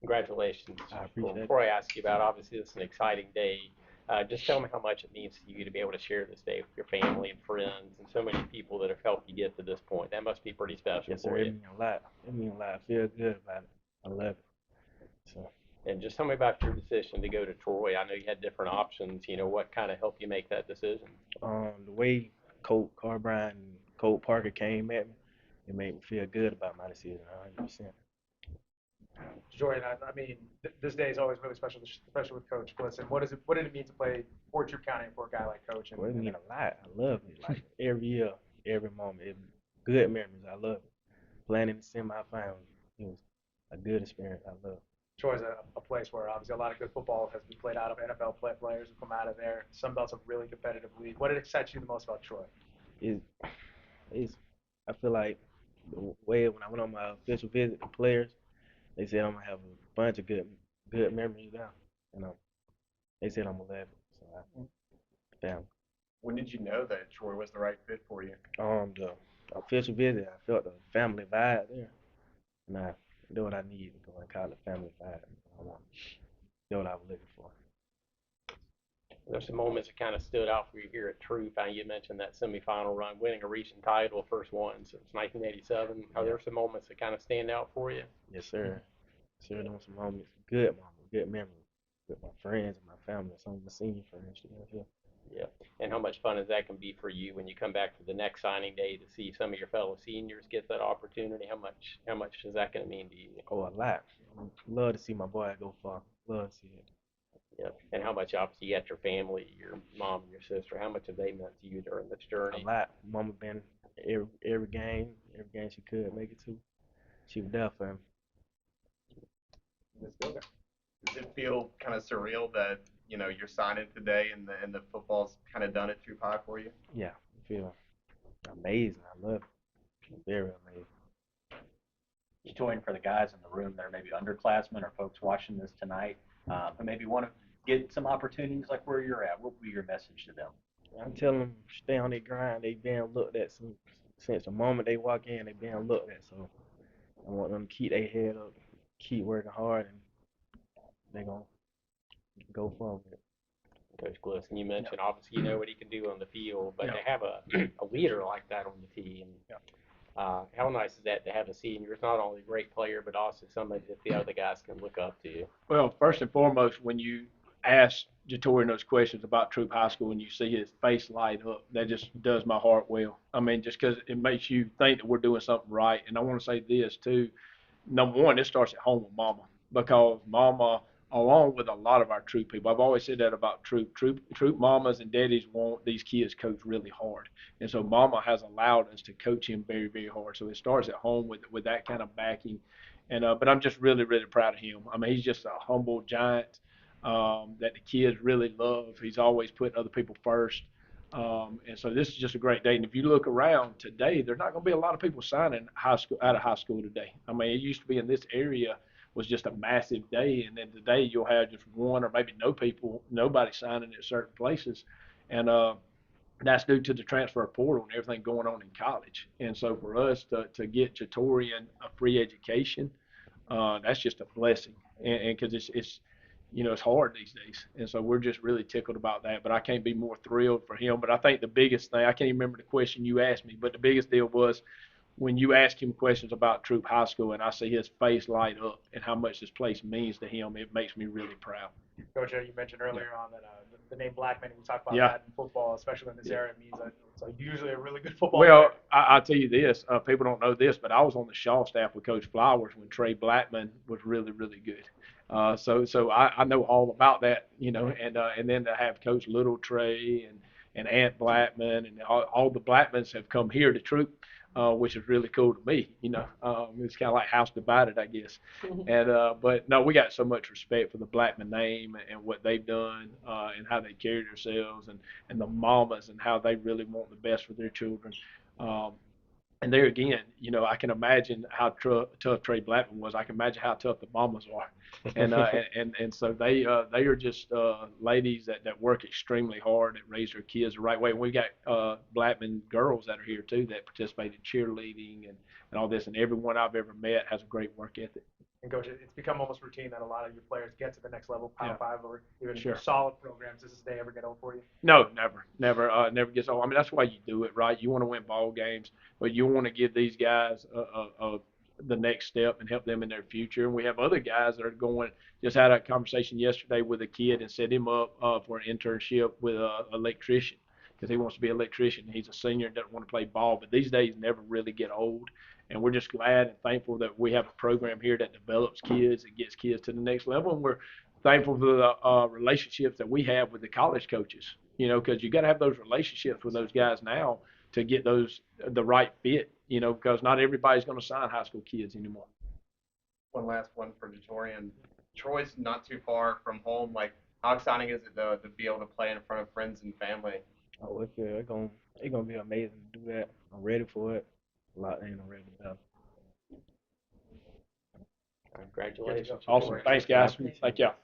Congratulations. I Well, appreciate it. before I ask you about, obviously this is an exciting day. Just tell me how much it means to you to be able to share this day with your family and friends and so many people that have helped you get to this point. That must be pretty special Yes, sir. for It you. means a lot. It means a lot. I feel good about it. I love it. So, And just tell me about your decision to go to Troy. I know you had different options. What kind of helped you make that decision? the way Colt Carbine and Colt Parker came at me, it made me feel good about my decision 100%. Jatorian, I mean, this day is always really special, especially with Coach Bliss. And what is it? What did it mean to play for Troup County for a guy like Coach? Well, it means a lot. I love it. Like every year, every moment, good memories. I love it. Playing in the semifinals, it was a good experience. I love it. Troy's a place where obviously a lot of good football has been played out of. NFL players have come out of there. Sunbelt's a really competitive league. What did excite you the most about Troy? It's, it's, I feel like the way when I went on my official visit, the players, they said I'm gonna have a bunch of good memories now. And they said I'm gonna love it. So damn. When did you know that Troy was the right fit for you? The official visit, I felt the family vibe there, and I knew what I needed to go and call it family vibe. I want, know what I was looking for. There's some moments that kind of stood out for you here at Troup. You mentioned that semifinal run, winning a region title, first one since 1987. Are Yeah, there some moments that kind of stand out for you? yes sir. Sure, those some moments, good memories with my friends and my family, some of my senior friends. Yeah. Yeah. And how much fun is that can be for you when you come back for the next signing day to see some of your fellow seniors get that opportunity? How much is that going to mean to you? Oh, a lot. Love to see my boy go far. Love to see it. Yeah. And how much obviously you got your family, your mom and your sister. How much have they meant to you during this A journey? lot. Mama been every game she could make it to. She was there for him. Let's go there. Does it feel kind of surreal that you're signing today and the football's kind of done it too high for you? Yeah, I feel amazing. I love it. Very amazing. Jatorian, for the guys in the room that are maybe underclassmen or folks watching this tonight, who maybe want to get some opportunities like where you're at, what would be your message to them? I'm telling them stay on their grind. They been looked at since the moment they walk in. They been looked at. So I want them to keep their head up, keep working hard, and they gonna go forward. Coach Bliss, and you mentioned obviously you know what he can do on the field, but Yeah. to have a leader like that on the team, Yeah. how nice is that to have a senior who's not only a great player but also somebody that the other guys can look up to? Well, first and foremost, when you ask Jatorian those questions about Troop High School and you see his face light up, that just does my heart well. I mean, just because it makes you think that we're doing something right. And I want to say this too. Number one, it starts at home with mama because mama, along with a lot of our troop people, I've always said that about troop mamas and daddies want these kids coached really hard, and so mama has allowed us to coach him very, very hard. So it starts at home with that kind of backing, and but I'm just really, really proud of him. I mean, he's just a humble giant that the kids really love. He's always putting other people first. And so this is just a great day. And if you look around today, there's not going to be a lot of people signing high school out of high school today. I mean, it used to be in this area was just a massive day, and then today you'll have just one or maybe nobody signing at certain places, and that's due to the transfer portal and everything going on in college. And so for us to get Jatorian a free education, that's just a blessing, and because it's it's hard these days, and so we're just really tickled about that. But I can't be more thrilled for him. But I think the biggest thing, I can't even remember the question you asked me, but the biggest deal was when you ask him questions about Troop High School, and I see his face light up and how much this place means to him, it makes me really proud. Coach, you mentioned Yeah. earlier on that the name Blackman. We talk about Yeah. that in football, especially in this Yeah. area, means that it's usually a really good football Well, player. I'll tell you this. People don't know this, but I was on the Shaw staff with Coach Flowers when Trey Blackman was really, really good. So I know all about that, and then to have Coach Little Trey and Ant Blackman and all the Blackmans have come here to Troop, which is really cool to me. It's kind of like house divided, I guess. And but no, we got so much respect for the Blackman name and what they've done and how they carry themselves and the mamas and how they really want the best for their children. Um, and there again, I can imagine how tough Trey Blackman was. I can imagine how tough the mamas are, and so they are just ladies that work extremely hard that raise their kids the right way. And we got Blackman girls that are here too that participate in cheerleading and all this. And everyone I've ever met has a great work ethic. And Coach, it's become almost routine that a lot of your players get to the next level, Power Yeah. 5 or even Sure. solid programs. Does this day ever get old for you? No, never gets old. I mean, that's why you do it, right? You want to win ball games, but you want to give these guys the next step and help them in their future. And we have other guys that are going. Just had a conversation yesterday with a kid and set him up for an internship with an electrician because he wants to be an electrician. He's a senior and doesn't want to play ball, but these days never really get old. And we're just glad and thankful that we have a program here that develops kids and gets kids to the next level. And we're thankful for the relationships that we have with the college coaches. You know, because you got to have those relationships with those guys now to get the right fit. You know, because not everybody's going to sign high school kids anymore. One last one for Jatorian. Troy's not too far from home. Like, how exciting is it to be able to play in front of friends and family? Oh, it's gonna be amazing to do that. I'm ready for it. Locked in, I'm ready to go. Congratulations. Awesome. Thanks, guys. Thank y'all.